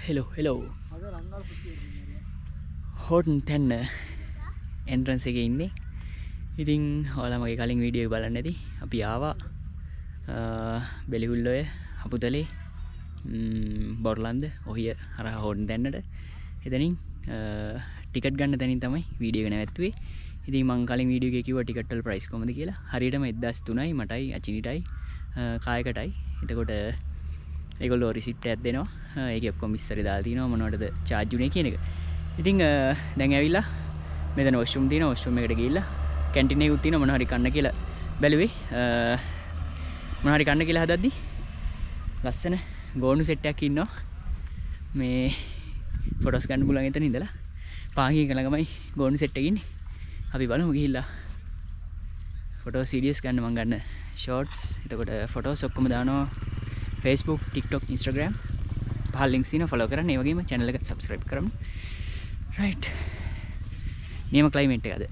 Hello Horton 10 entrance එකේ ඉන්නේ. ඉතින් ඔයාලා මගේ කලින් වීඩියෝ එක බලන්න ඇති. අපි ආවා බෙලිහුල්ලොය අපුතලේ බොර්ලන්ද ඔහිය හරහා හෝටන් 10ට. එතනින් ටිකට් ගන්න තැනින් තමයි වීඩියෝ එක නැවැත්තුවේ. ඉතින් මම කලින් වීඩියෝ එකේ කිව්වා ටිකට් වල ප්‍රයිස් කොහමද කියලා. හරියටම 1300යි මටයි අචිනිටයි කායකටයි. එතකොට ඒගොල්ලෝ රිසිට් එකක් දෙනවා. ඒකේ ඔක්කොම විස්තර දාලා තිනවා මොනවටද charge උනේ කියන එක. ඉතින් දැන් ඇවිල්ලා මෙතන වොෂ්රූම් තියෙනවා. වොෂ්රූම් එකට ගිහිල්ලා කැන්ටින් එකකුත් තියෙනවා. මොනවා හරි කන්න කියලා බැලුවේ. මොනවා හරි කන්න කියලා හදද්දි ලස්සන ගෝණු සෙට් එකක් ඉන්නවා. මේ ෆොටෝස් ගන්න පුළුවන් එතන ඉඳලා. පාහිය ළඟමයි ගෝණු සෙට් එක ඉන්නේ. අපි බලමු ගිහිල්ලා ෆොටෝස් වීඩියෝස් ගන්න. මම ගන්න ෂෝට්ස්. එතකොට ෆොටෝස් ඔක්කොම දානවා Facebook, TikTok, Instagram. පහල ලින්ක්ස් තියෙනවා ෆලෝ කරන්න. ඒ වගේම channel එකට subscribe කරන්න. right. නියම climate එකද?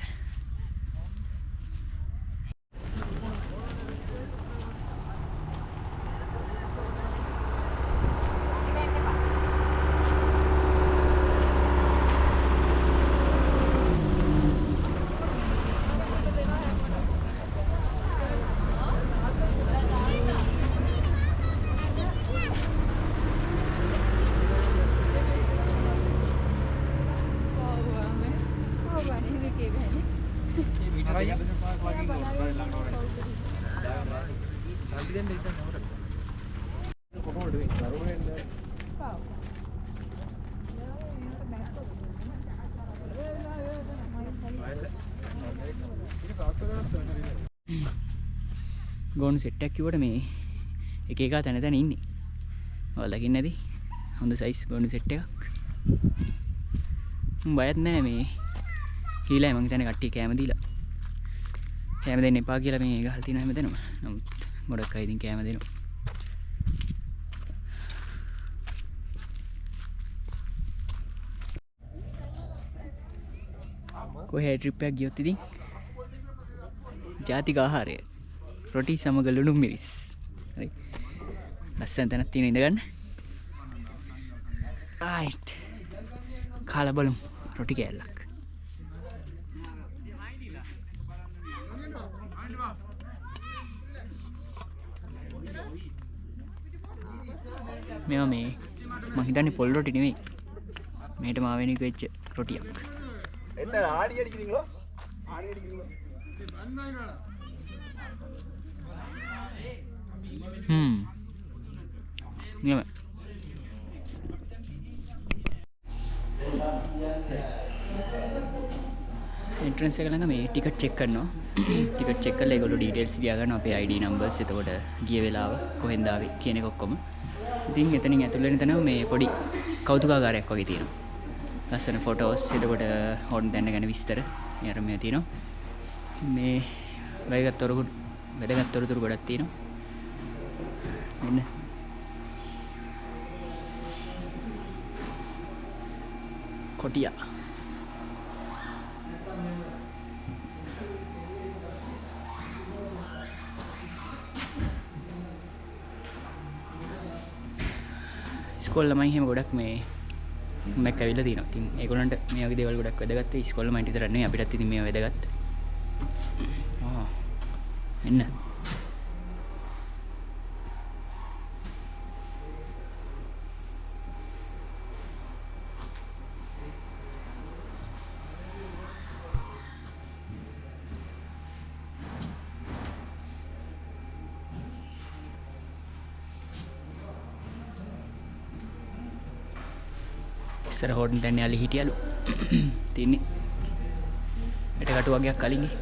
ගෝණු සෙට් එකක් කිව්වට මේ එක එක තැන තැන ඉන්නේ. ඔයාලා දකින්න ඇති. හොඳ සයිස් ගෝණු සෙට් එකක්. බයත් නැහැ මේ කීලා මං හිතන්නේ කට්ටිය කැම දීලා. කැම දෙන්න එපා කියලා මේ ගහලා තියෙනවා හැමදේම. නමුත් ගොඩක් අය ඉතින් කැම දෙනවා. කොහේ ට්‍රිප් එකක් ගියොත් ඉතින් ජාතික ආහාරය රොටි සමග ලුණු මිරිස්. හරි. ලස්සන තැනක් තියෙන ඉඳ ගන්න. right. කාලා බලමු රොටි කෑල්ලක්. මේවා මේ මම හිතන්නේ පොල් රොටි නෙවෙයි. මේකට මාවෙනික වෙච්ච රොටියක්. என்ன ஆடி அடிக்கிறீங்களோ ஆடி அடிக்கிறீங்களோ නියම එන්ට්‍රන්ස් එක ළඟ මේ ටිකට් චෙක් කරනවා. ටිකට් චෙක් කරලා ඒගොල්ලෝ ඩීටේල්ස් ලියා ගන්නවා. අපේ ID numbers, එතකොට ගිය වෙලාව, කොහෙන්ද ආවේ කියන එක ඔක්කොම. ඉතින් එතනින් ඇතුල් වෙන තැන මේ පොඩි කෞතුකාගාරයක් වගේ තියෙනවා. ලස්සන ෆොටෝස්, එතකොට හෝටන් 10 ගැන විස්තර මේ අර මේ තියෙනවා. මේ වැදගත් තොරතුරු ගොඩක් තියෙනවා. මෙන්න කොටියා. ඉස්කෝල ළමයි එහෙම ගොඩක් මේ මැක් ඇවිල්ලා තියෙනවා. ඉතින් ඒගොල්ලන්ට මේ වගේ දේවල් ගොඩක් වැදගත්. ඒ ඉස්කෝල ළමයින්ට විතරක් නෙවෙයි අපිටත් ඉතින් මේවා වැදගත්. එන්න. ඉස්සර හෝටන් 10 යාලි හිටියලු. තින්නේ. ඊට කටු වගේක් කලින් ගියේ.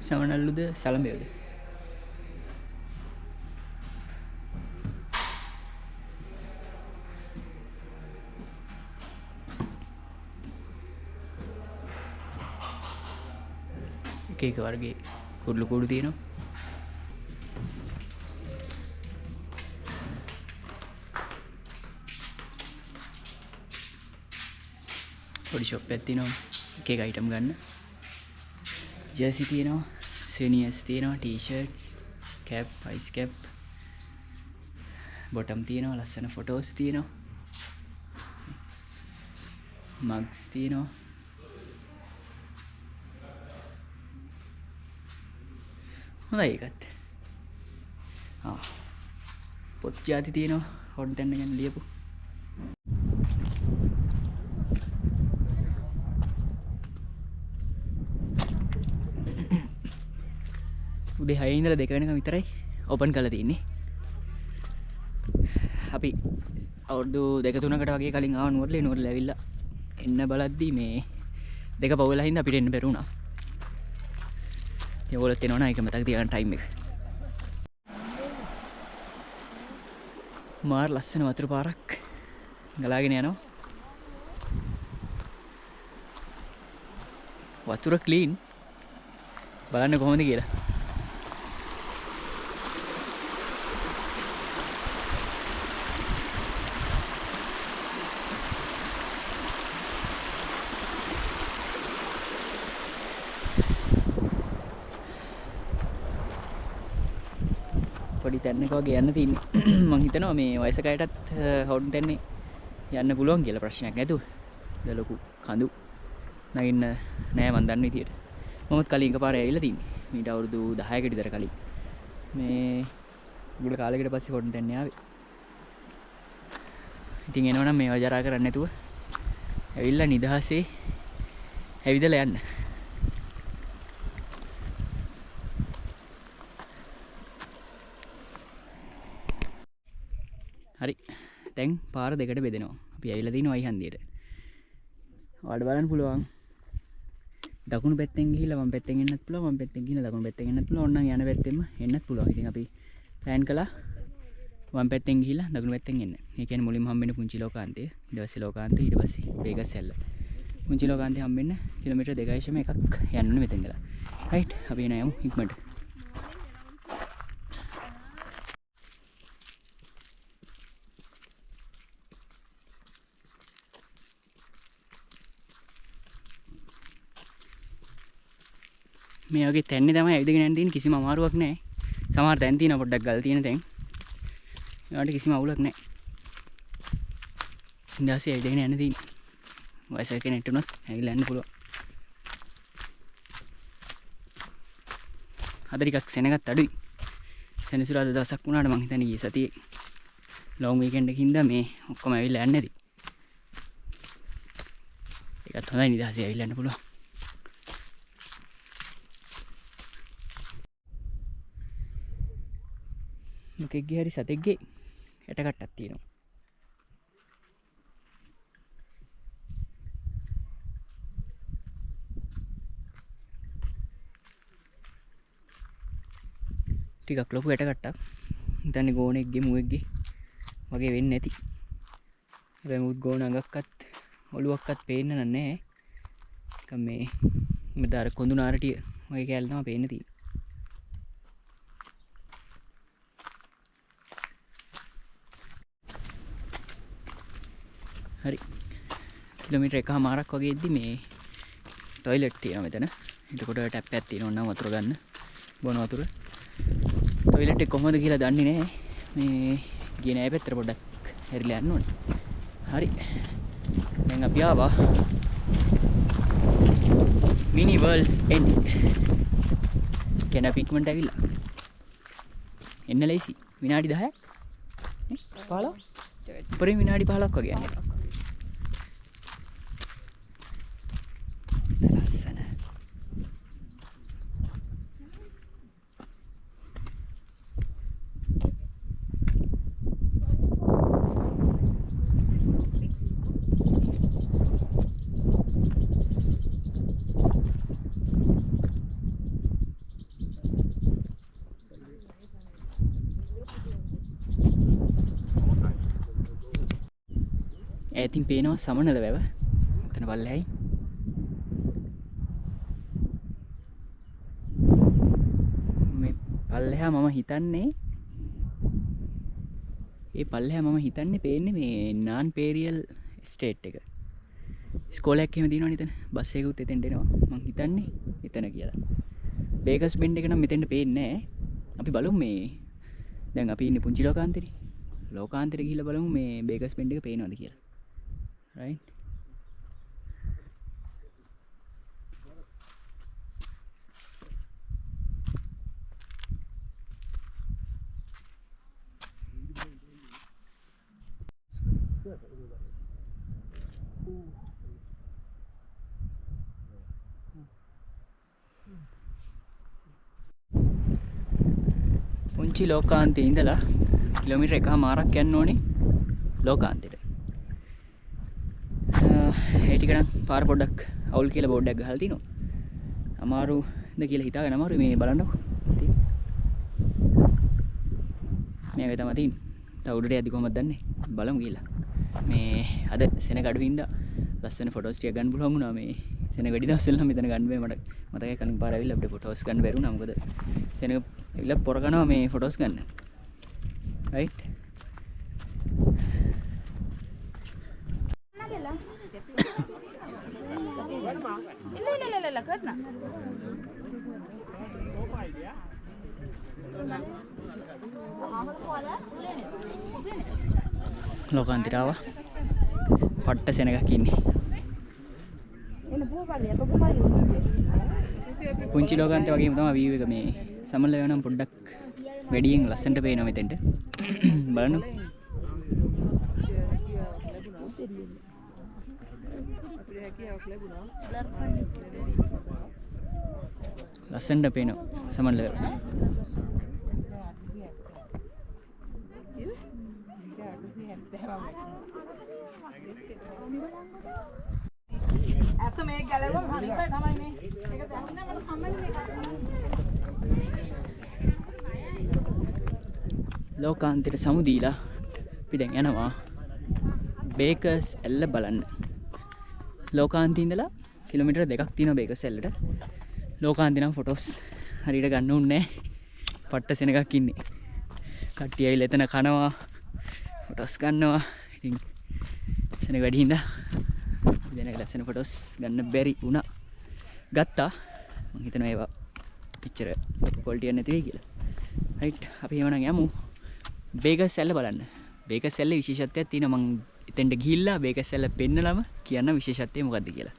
සමනල්ලුද සලඹයද? එක එක වර්ගයේ කුඩු කුඩු තියෙනවා. පොඩි ෂොප් එකක් තියෙනවා එක එක අයිටම් ගන්න. ජර්සි තියෙනවා, සෙනියර්ස් තියෙනවා, T-shirts, cap, ice cap, bottom තියෙනවා, ලස්සන ෆොටෝස් තියෙනවා, මග්ස් තියෙනවා. හොඳයි ඒකත්. පොත් ජාති තියෙනවා, හොඩ් දැන්න ගැන ලියපු. උදේ 6 ඉඳලා 2 වෙනකම් විතරයි ඕපන් කරලා තියෙන්නේ. අපි අවුරුදු 2-3කට වගේ කලින් ආව නුවරලේ ඇවිල්ලා එන්න බලද්දි මේ දෙක පවුලා හින්දා අපිට එන්න බැරි වුණා. ඒ වලත් එනවා නා ඒක මතක තියාගන්න ටයිම් එක. මාර ලස්සන වතුර පාරක් ගලාගෙන යනවා. වතුර ක්ලීන්. බලන්න කොහොමද කියලා. පොඩි තැන්නක වගේ යන්න තියෙන්නේ. මම හිතනවා මේ වයසක අයටත් හවුන් තැන්නේ යන්න පුළුවන් කියලා ප්‍රශ්නයක් නැතුව. ද ලොකු කඳු නගින්න නෑ මන් දන්න විදියට. මමත් කලින් එකපාරේ ඇවිල්ලා තින්නේ. මීට අවුරුදු 10කට විතර කලින්. මේ ගුඩ කාලෙකට පස්සේ හවුන් තැන්නේ ආවේ. ඉතින් එනවනම් මේවා ජරා කරන්නේ නැතුව ඇවිල්ලා නිදහසේ ඇවිදලා යන්න. හරි දැන් පාර දෙකට බෙදෙනවා. අපි ඇවිල්ලා තිනවා අයිහන්දියට. ඔයාලට බලන්න පුළුවන්. දකුණු පැත්තෙන් ගිහිල්ලා වම් පැත්තෙන් එන්නත් පුළුවන්. වම් පැත්තෙන් ගිහිල්ලා දකුණු පැත්තෙන් එන්නත් පුළුවන්. ඕනනම් යන පැත්තෙන්ම එන්නත් පුළුවන්. ඉතින් අපි ප්ලෑන් කළා වම් පැත්තෙන් ගිහිල්ලා දකුණු පැත්තෙන් එන්න. ඒ කියන්නේ මුලින්ම හම්බෙන්නේ පුංචි ලෝකාන්තය. ඊට පස්සේ ලෝකාන්තය, ඊට පස්සේ වේගස් ඇල්ල. පුංචි ලෝකාන්තය හම්බෙන්න කිලෝමීටර් 2.1ක් යන්න ඕනේ මෙතෙන් ඉඳලා. රයිට් අපි එන යමු ඉක්මනට. මේ වගේ තැන්නේ තමයි ඇවිදගෙන යන්න තියෙන්නේ. කිසිම අමාරුවක් නැහැ. සමහර තැන් තියෙනවා පොඩ්ඩක් ගල් තියෙන තැන්. ඒවට කිසිම අවුලක් නැහැ. ඉඳාසේ ඇවිදගෙන යන්න තියෙන්නේ. වයසක කෙනෙක්ට උනත් ඇවිල්ලා යන්න පුළුවන්. අද ටිකක් සෙනගත් අඩුයි. සෙනසුරාදා දවසක් වුණාට මං හිතන්නේ ඊයේ සතියේ ලොං වීකෙන්ඩ් එකකින්ද මේ ඔක්කොම ඇවිල්ලා යන්නේ නැති. ඒකත් හොඳයි නිදහසේ ඇවිල්ලා යන්න පුළුවන්. මොකෙක්ගේ හරි සතෙක්ගේ ඇටකට්ටක් තියෙනවා. ටිකක් ලොකු ඇටකට්ටක්. හිතන්නේ ගෝනෙක්ගේ මුවෙක්ගේ වගේ වෙන්නේ නැති. හැබැයි මුත් ගෝන අඟක්වත් ඔළුවක්වත් පේන්න නැහැ. ඒක මේ මෙතන කොඳු නාරටිය වගේ කැලේ තමයි පේන්න තියෙන්නේ. හරි කිලෝමීටර් 1.5ක් වගේ ඉද්දි මේ ටොයිලට් තියෙනවා මෙතන. එතකොට ටැප් එකක් තියෙනවා නම් වතුර ගන්න බොන වතුර. ටොයිලට් එක කොහොමද කියලා දන්නේ නැහැ. මේ ගියේ නෑ පැත්තට පොඩ්ඩක් හැරිලා යන්න ඕනේ. හරි දැන් අපි ආවා මිනි වර්ල්ඩ්ස් එන්ඩ්. කියන අපි ඉක්මනට ඇවිල්ලා. එන්න ලේසි. විනාඩි 10ක් 15 පරිම විනාඩි 15ක් වගේ යනවා. ලස්සන. ඈතින් පේනවා සමනල වැව. එතන පල්ලෙහායි. මේ පල්ලෙහා මම හිතන්නේ පේන්නේ මේ නාන් පේරියල් ස්ටේට් එක. ස්කෝලයක් එහෙම තියෙනවනේ එතන. බස් එකකුත් එතෙන්ට එනවා. මං හිතන්නේ එතන කියලා. බේකස් බෙන්ඩ් එක නම් මෙතෙන්ට පේන්නේ නැහැ. අපි බලමු මේ දැන් අපි ඉන්නේ පුංචි ලෝකාන්තරේ. ලෝකාන්තරේ ගිහිල්ලා බලමු මේ බේකස් බෙන්ඩ් එක පේනවද කියලා. right? පුංචි ලෝකාන්තේ ඉඳලා කිලෝමීටර් 1මාරක් යන්න ඕනේ ලෝකාන්තෙට. ඒ ටික නම් පාර පොඩ්ඩක් අවුල් කියලා බෝඩ් එකක් ගහලා තිනවා. අමාරුද කියලා හිතාගෙන අමාරු මේ බලන්නකො. මේක තමයි තියෙන්නේ. තව උඩට යද්දි කොහමද දන්නේ? බලමු ගිහලා. මේ අද සෙනග අඩු හින්දා ලස්සන ෆොටෝස් ටික ගන්න පුළුවන් වුණා. මේ සෙනග වැඩි දවස්වල නම් මෙතන ගන්න බෑ මට. මතකයි කලින් පාර ඇවිල්ලා අපිට ෆොටෝස් ගන්න බැරි වුණා. මොකද සෙනග ඇවිල්ලා පොර ගන්නවා මේ ෆොටෝස් ගන්න. right? ಇಲ್ಲ ಕಟ್ನ ලෝකාන්තයට ආවා. පට්ට සෙනගක් ඉන්නේ. පුංචි ලෝකාන්තේ වගේම තමයි view එක. මේ සමනල වෙන නම් පොඩ්ඩක් වැඩියෙන් ලස්සනට පේනවා මෙතෙන්ට. බලන්න. ලස්සනට පේනවා සමනල. ඇත්ත මේ ගැලවෙම හරියටයි තමයි මේ. ඒක දැක්කම මට කම්මැලි මේක. ලෝකාන්තයට සමු දීලා අපි දැන් යනවා බේකර්ස් ඇල්ල බලන්න. ලෝකාන්තේ ඉඳලා කිලෝමීටර් 2ක් තියෙනවා බේකර්ස් ඇල්ලට. ලෝකාන්තේ නම් ෆොටෝස් හරියට ගන්න උන්නේ නැහැ. පට්ට සෙනගක් ඉන්නේ. කට්ටිය ඇවිල්ලා එතන කනවා ෆොටෝස් ගන්නවා. ඉතින් සෙනග වැඩි හින්දා දෙනක ලස්සන ෆොටෝස් ගන්න බැරි වුණා. ගත්තා. මම හිතනවා ඒවා පිච්චර ක්වොලිටි එක නැති වෙයි කියලා. right, අපි එහෙමනම් යමු බේකර්ස් ඇල්ල බලන්න. බේකර්ස් ඇල්ලේ විශේෂත්වයක් තියෙනවා. මම එතෙන්ට ගිහිල්ලා බේකර්ස් ඇල්ල පෙන්නලම කියන්න විශේෂත්වය මොකක්ද කියලා.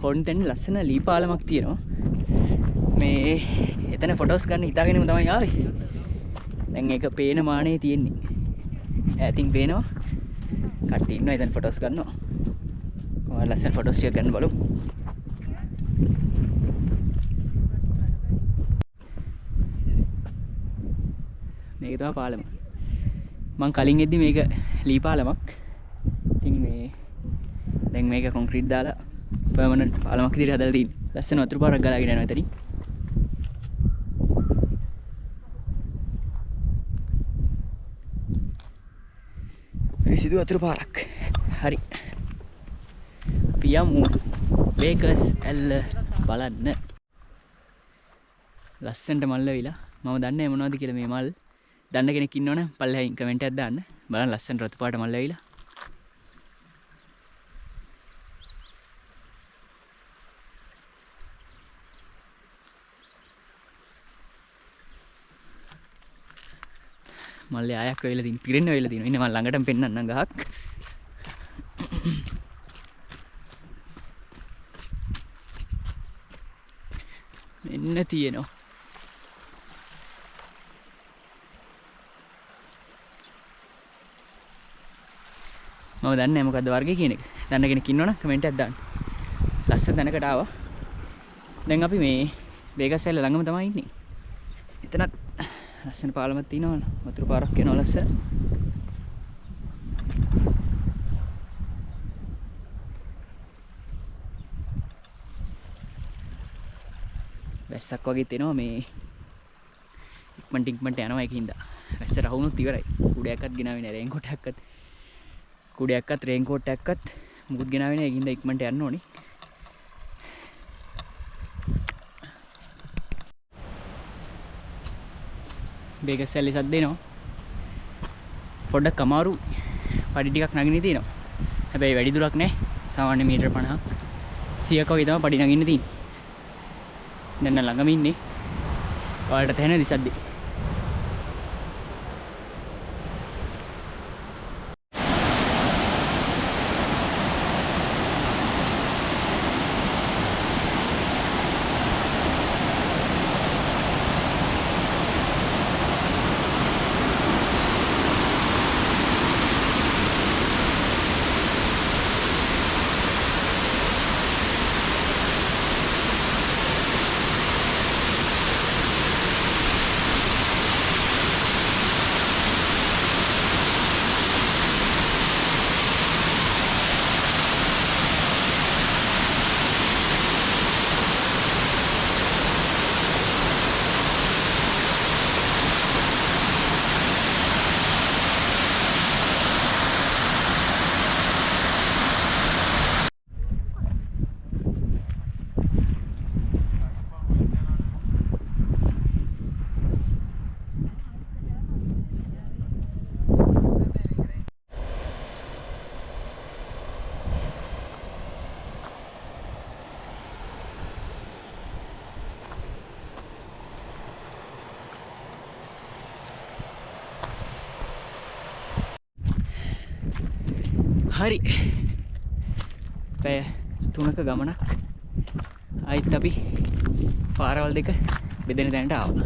හොන්තෙන් ලස්සන ලී පාලමක් තියෙනවා. මේ එතන ෆොටෝස් ගන්න හිතාගෙනම තමයි ආවේ. දැන් ඒක පේන මානේ තියෙන්නේ. ඈතින් පේනවා. කට්ටිය ඉන්නවා එතන ෆොටෝස් ගන්නවා. කොහොමද ලස්සන ෆොටෝස් ටික ගන්න බලමු. මේක තමයි පාලම. මං කලින් එද්දි මේක ලී පාලමක්. ඉතින් මේ දැන් මේක කොන්ක්‍රීට් දාලා permanent පාලමක් විදිහට හදලා තියෙන්නේ. ලස්සන වතුර පාරක් ගලාගෙන යනවා එතනින්. රිසිදු වතුර පාරක්. හරි. අපි යමු බේකර්ස් ඇල්ල බලන්න. ලස්සනට මල් වෙවිලා. මම දන්නේ මොනවද කියලා මේ මල්. දන්න කෙනෙක් ඉන්නවනම් පල්ලෙහින් කමෙන්ට් එකක් දාන්න. බලන්න ලස්සන රතු පාට මල් වෙවිලා. මල්ලේ ආයක් වෙලා තියෙන පිරෙන්න වෙලා තියෙනවා. ඉන්නේ මම ළඟටම පෙන්නන්නම් ගහක්. මෙන්න තියෙනවා. මම දන්නේ නැහැ මොකද්ද වර්ගය කියන එක. දන්න කෙනෙක් ඉන්නවනම් කමෙන්ට් එකක් දාන්න. ලස්සන තැනකට ආවා. දැන් අපි මේ බේකර්ස් ඇල්ල ළඟම තමයි ඉන්නේ. එතනත් ලස්සන පාලමක් තියෙනවා. වතුර පාරක් යනවා ලස්සන. වැස්සක් වගේ තියෙනවා මේ ඉක්මනට යනවා ඒකින්ද. වැස්ස රහුණුත් ඉවරයි. කුඩයක්වත් ගෙනාවේ නැහැ. රේන්කෝට් එකක්වත් කුඩයක්වත් රේන්කෝට් එකක්වත් මුකුත් ගෙනාවේ නැහැ. ඒකින්ද ඉක්මනට යන්න ඕනේ. බේගස් සැලි සද්ද එනවා. පොඩ්ඩක් අමාරු පඩි ටිකක් නගින්න තියෙනවා. හැබැයි වැඩි දුරක් නැහැ. සාමාන්‍ය මීටර 50ක් 100ක වගේ තමයි පඩි නගින්න තියෙන්නේ. දැන් ළඟම ඉන්නේ. ඔයාලට තේරෙන දිසද්දි. හරි පැය 3ක ගමනක් ආයිත් අපි පාරවල් දෙක බෙදෙන තැනට ආවා.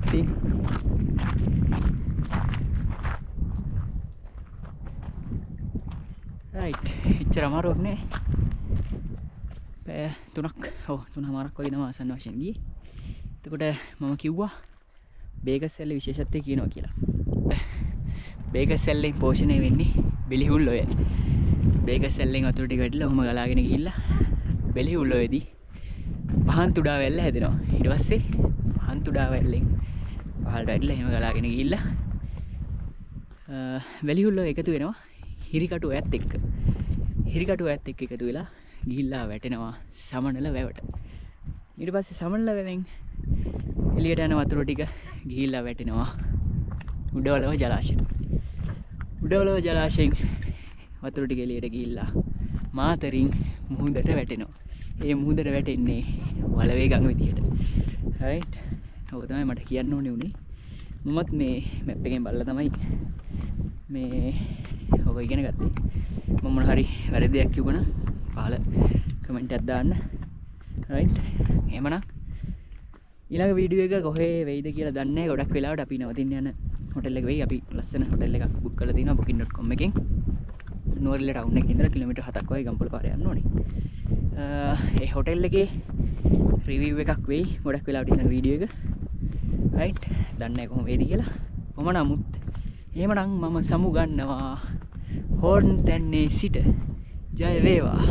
ඉතින් රයිට් එච්චර අමාරුවක් නෑ. පැය 3ක් 3මාරක් වගේ තමයි ආසන්න වශයෙන් ගියේ. එතකොට මම කිව්වා බේගස් සැල්ලේ විශේෂත්වය කියනවා කියලා. බේගස් සැල්ලෙන් පෝෂණය වෙන්නේ බෙලිහුල්ලොය. බේගස් සැල්ලෙන් වතුර ටික වැටිලා ඔහම ගලාගෙන ගිහිල්ලා බෙලිහුල්ලොයේදී පහන් තුඩා වැල්ල හැදෙනවා. ඊට පස්සේ පහන් තුඩා වැල්ලෙන් පහළට වැටිලා එහෙම ගලාගෙන ගිහිල්ලා බෙලිහුල්ලොය එකතු වෙනවා හිරිකටු ඔයත් එක්ක. හිරිකටු ඔයත් එක්ක එකතු වෙලා ගිහිල්ලා වැටෙනවා සමනල වැවට. ඊට පස්සේ සමනල වැවෙන් එළියට යන වතුර ටික ගිහිල්ලා වැටෙනවා උඩවලව ජලාශයට. උඩවලව ජලාශයෙන් වතුර ටික එළියට ගිහිල්ලා මාතරින් මුහුදට වැටෙනවා. ඒ මුහුදට වැටෙන්නේ වලවේ ගඟ විදියට. රයිට්. ඔක තමයි මට කියන්න ඕනේ උනේ. මමත් මේ මැප් එකෙන් බලලා තමයි මේ ඔක ඉගෙන ගත්තේ. මම මොන හරි වැරදි දෙයක් කිව්වනම් පහල කමෙන්ට් එකක් දාන්න. රයිට්. එහෙමනම් ඊළඟ වීඩියෝ එක කොහේ වෙයිද කියලා දන්නේ නැහැ. ගොඩක් වෙලාවට අපි නවතින්න යන හොටෙල් එක වෙයි. අපි ලස්සන හොටෙල් එකක් බුක් කරලා තියෙනවා booking.com එකෙන්. නුවරඑළිය ටවුන් එකේ ඉඳලා කිලෝමීටර් 7ක් වගේ ගම්පොළ පාරේ යන්න ඕනේ. ඒ හොටෙල් එකේ රිවිව් එකක් වෙයි ගොඩක් වෙලාවට ඊළඟ වීඩියෝ එක. රයිට්. දන්නේ නැහැ කොහොම වෙයිද කියලා. කොහොම නමුත් එහෙමනම් මම සමු ගන්නවා හෝර්න් තැන්නේ සිට. ජය වේවා.